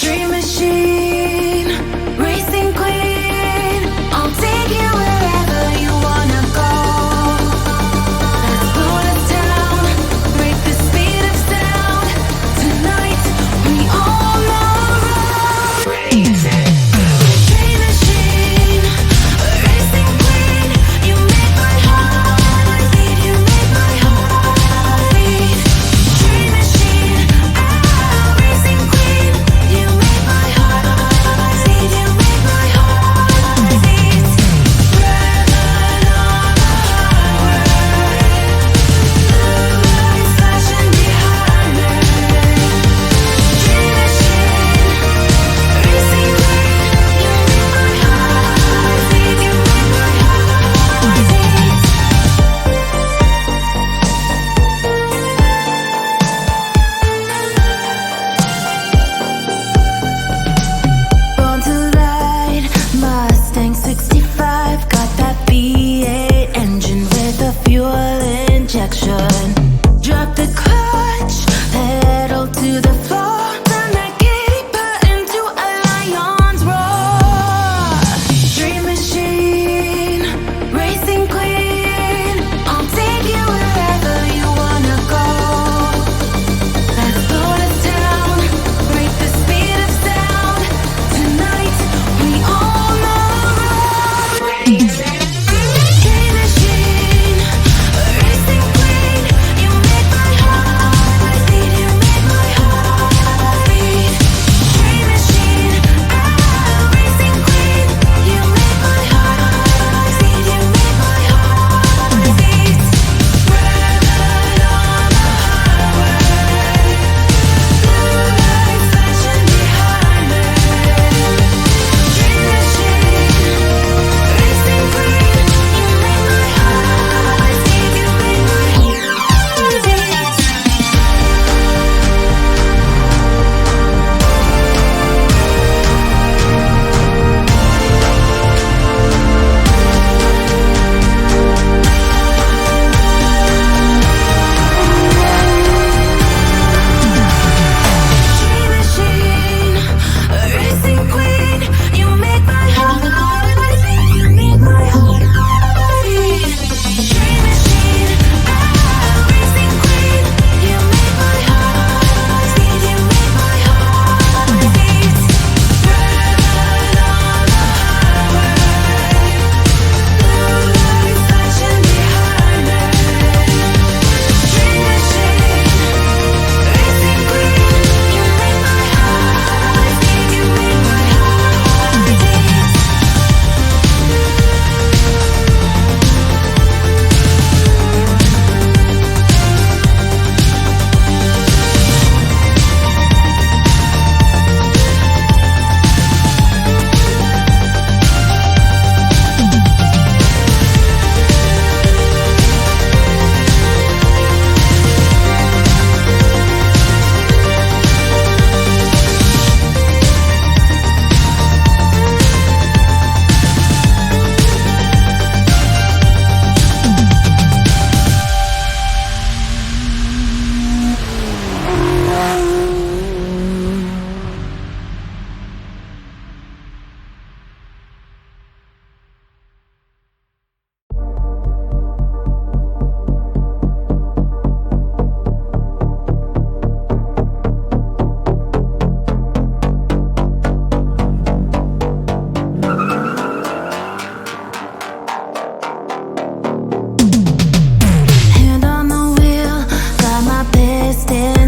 Dream machine, racing queen, I'll take you wherever you wanna go. Let's slow us down, break the speed of sound. Tonight we all know crazy. Dream machine, racing queen, you make my heart beat, you make my heart beat. Dream machine, racing queen, you make my heart beat, you make my heart beat. Red light on the highway, blue lights flashing behind me. Dream machine, racing queen, you make my heart beat, you make my heart beat. Born to ride, Mustang 65, got that V8 engine with a fuel injection. Drop the clutch, pedal to the floor, turn that giddy button to a lion's roar. Dream machine, racing queen, I'll take you wherever you wanna go. Let's slow us down, break the speed of sound. Tonight we all know crazy. Dream machine, racing queen, you make my heart beat, you make my heart beat. Dream machine, racing queen, you make my heart beat, you make my heart beat. Red light on the highway, blue lights flashing behind me. Dream machine, racing queen, you make my heart beat, you make my heart beat. Dream machine, racing queen, you make my heart beat, you make my heart beat. Dream machine, racing queen, you make my heart beat, you make my heart beat. Red light on the highway, blue lights flashing behind me. Dream machine, racing queen, you make my heart beat, you make my heart beat. Hand on the wheel, got my best in